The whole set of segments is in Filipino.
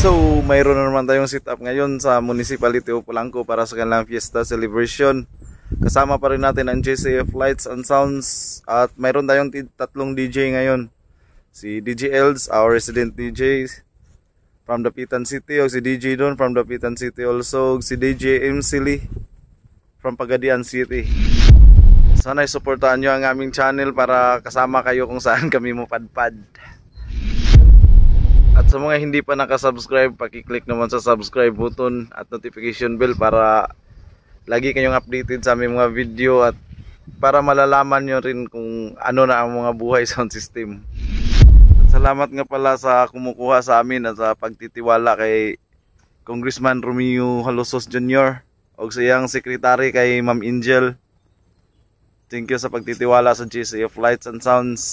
So, mayroon na naman tayong sit up ngayon sa Municipality of Polanco para sa kanilang fiesta celebration. Kasama pa rin natin ang JCF Lights and Sounds at mayroon tayong tatlong DJ ngayon. Si DJ Els, our resident DJ from Dapitan City, o si DJ Don from Dapitan City also, si DJ MC Lee from Pagadian City. Sana isuportahan nyo ang aming channel para kasama kayo kung saan kami mapadpad. At sa mga hindi pa nakasubscribe, pakiclick naman sa subscribe button at notification bell para lagi kayong updated sa aming mga video at para malalaman nyo rin kung ano na ang mga buhay sound system. At salamat nga pala sa kumukuha sa amin at sa pagtitiwala kay Congressman Romeo Halosos Jr. o sa iyang sekretary kay Ma'am Angel. Thank you sa pagtitiwala sa JCF Lights and Sounds.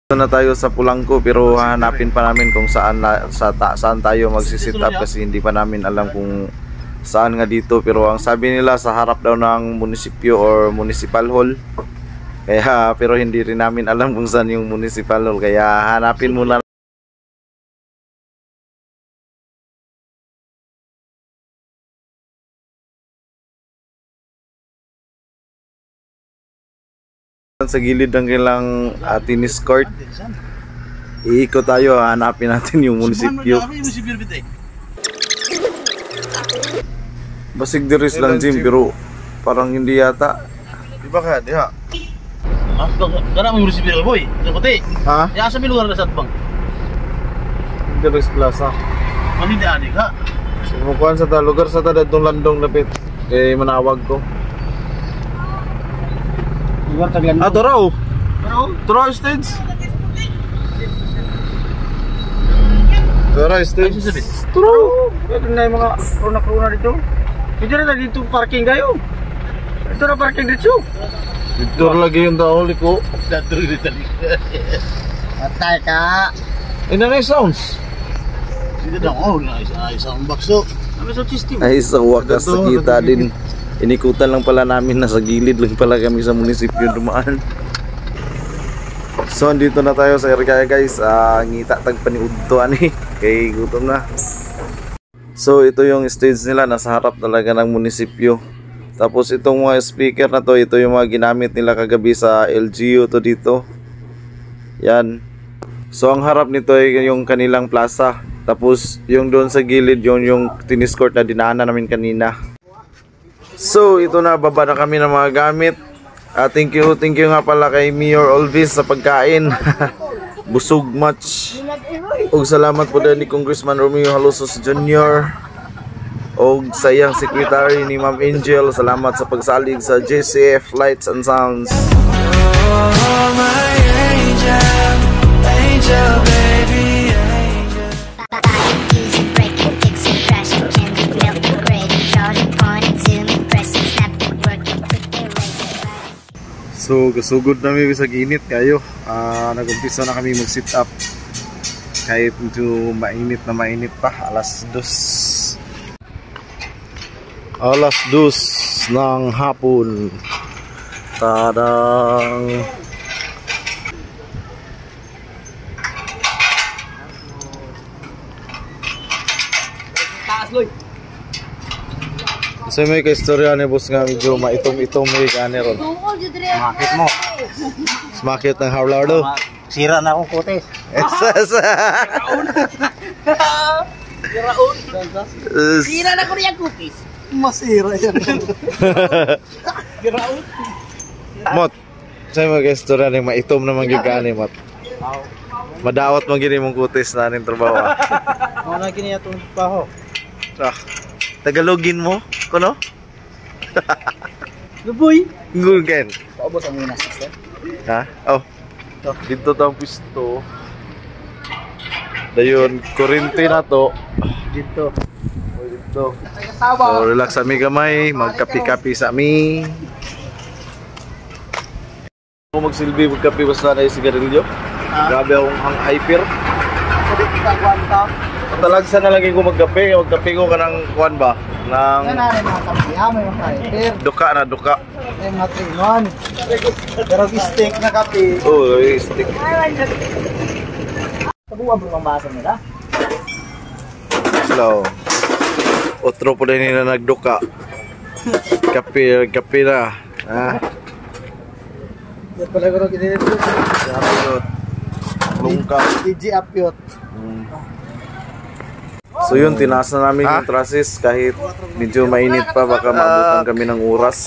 Na tayo sa Polanco pero hanapin pa namin kung saan tayo magsisit up kasi hindi pa namin alam kung saan nga dito, pero ang sabi nila sa harap daw ng munisipyo or municipal hall, kaya pero hindi rin namin alam kung saan yung municipal hall, kaya hanapin muna sa gilid ng kailang tennis court. Iikot tayo, hanapin natin yung munisipyo. Basig diris lang Jim, pero parang hindi yata. Di ba kaya? Diha? Karena mo munisipyo boy, puti. Ha? Ya sa lugar na satbang. Diris Plaza. Mani adik ha. Sumukuan sa ta lugar sa ta dadtong landong lapit kay manawag ko. Toro. Toro stage. Toro stage. Turo. Ito na yung mga krona dito. Ito na dito parking kayo. Ito na parking dito. Dito lagi yung daoli ko. Dito dito. Atay ka. Ina na yung sounds. Dito na isang bakso. Ano sa system? Ay sa wakas sa kita din. Inikutan lang pala namin, nasa gilid lang pala kami sa munisipyo dumaan. So andito na tayo sa area guys, ngita tagpaniudto ani kay gutom na. So ito yung stage nila, nasa harap talaga ng munisipyo. Tapos itong mga speaker na to, ito yung mga ginamit nila kagabi sa LGU to dito. Yan. So ang harap nito ay yung kanilang plaza. Tapos yung doon sa gilid yung tennis court na dinaanan namin kanina. So ito na, baba na kami ng mga gamit. Thank you nga pala kay Mayor Olvis sa pagkain. Busog much. Og salamat po din ni Congressman Romeo Halosos Jr. Og sa iyang secretary ni Ma'am Angel. Salamat sa pagsalig sa JCF Lights and Sounds. Oh, my angel, angel baby, angel. So gasugod na may sa ginit kayo. Nag-umpisa na kami mag-sit up. Kahit medyo mainit na mainit pa. Alas 2. Alas 2 ng hapon. Tadang. Taas loy. Kasi may kaistorya ni boss nga medyo maitom-itom may gani ron. Makit mo. Smakit ng Harlardo. Sira na akong kotes. Sira na ko niya cookies. Masira yan. Giraon. Mot, sa'yo mag-istorya ni maitom na mangyugaan ni Mot. Madawat man gini mong kutis na ning trabaho. Ano na gini atong trabaho? Ah, Tagalogin mo? Kuno? Luboy. Ngulgen. Paubos ang muna sister. Ha? Oh. Dito tang pisto. Dayon, kurente na to. Dito. Dito. So, relax kami gamay, magkapi-kapi sa mi. Kung magsilbi, magkapi basta na yung sigarilyo. Grabe akong hang hyper. Hindi kita kwanta. Talagsa na lagi ko magkape ko ka ng kuwan ba? Ng Yan na rin mga kapiha, may mga hyper. duka na duka. May mga trinuan. Pero steak na kape. Oh, stick. Tabuan po ang basa nila. Slow. Otro po din nila nagduka. Kape na. Ha? Yan pala ko rin kinilito. Apyot. Lungka. DJ Apyot. So yun, tinaas na namin yung trusses kahit medyo mainit pa, baka maabutan kami ng oras,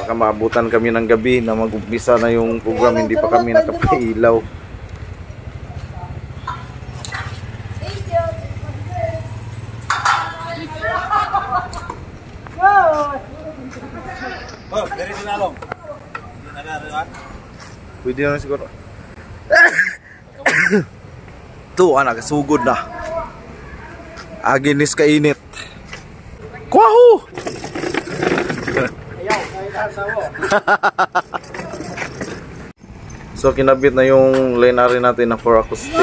baka maabutan kami ng gabi na mag-umpisa na yung program, hindi pa kami nakapailaw. Pwede na siguro. Ito, anak, sugod na. Aginis kainit. Kwahu! So kinabit na yung linary natin na for acoustic.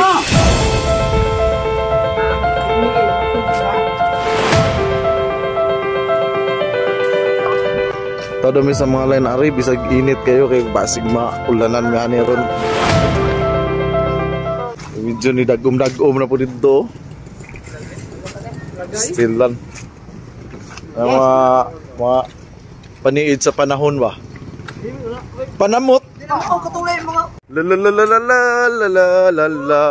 Todo mi sa mga linary bisag init kayo kay basig maulanan mi ani ron. Medyo ni dagom-dagom na po dito. Still lang. Mga paniid sa panahon ba? Panamot. Ako katulay mga La la la la la la la la la.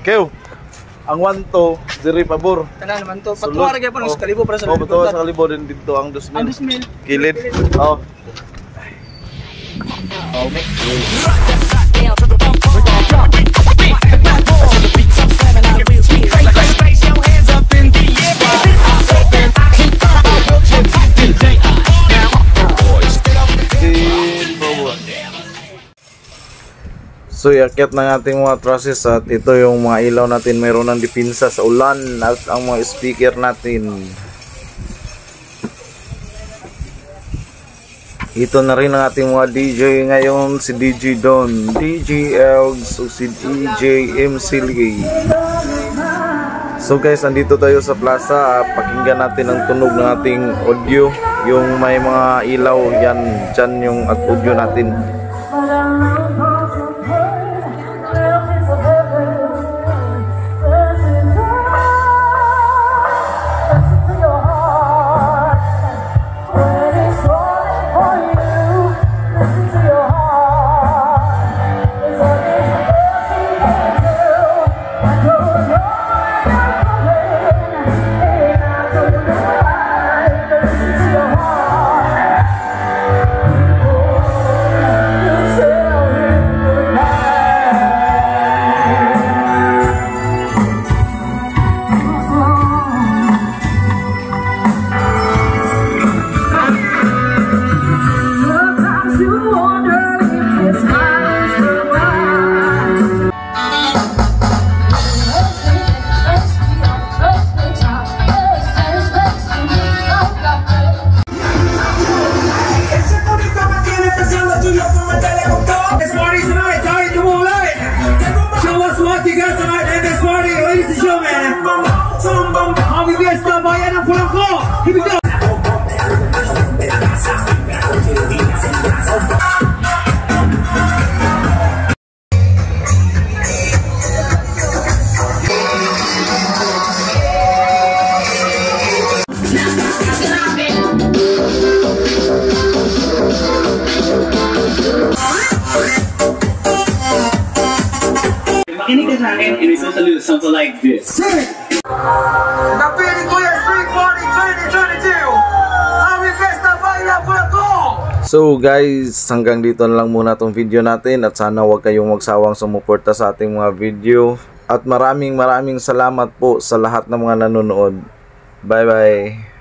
Kew, ang 1 to, diri pabor. Tanan naman to. Patuwar gyud pa ng kalibo para sa Oh, betul sa kalibo din dito ang 2,000. Ang 2,000. Kilid. Oh. So iakyat ng ating mga trusses at ito yung mga ilaw natin, mayroon ng dipinsa sa ulan at ang mga speaker natin. Ito na rin ang ating mga DJ ngayon, si DJ Don, DJ Elgs o si DJ MC Lee. So guys, andito tayo sa plaza, pakinggan natin ang tunog ng ating audio, yung may mga ilaw, dyan yung audio natin. Ini kailangan, and it's also something like this. Napili ko yung Street Party 2022! Happy Festa Bahia Puerto! So guys, hanggang dito na lang muna tong video natin at sana huwag kayong magsawang sumuporta sa ating mga video. At maraming salamat po sa lahat ng mga nanonood. Bye bye!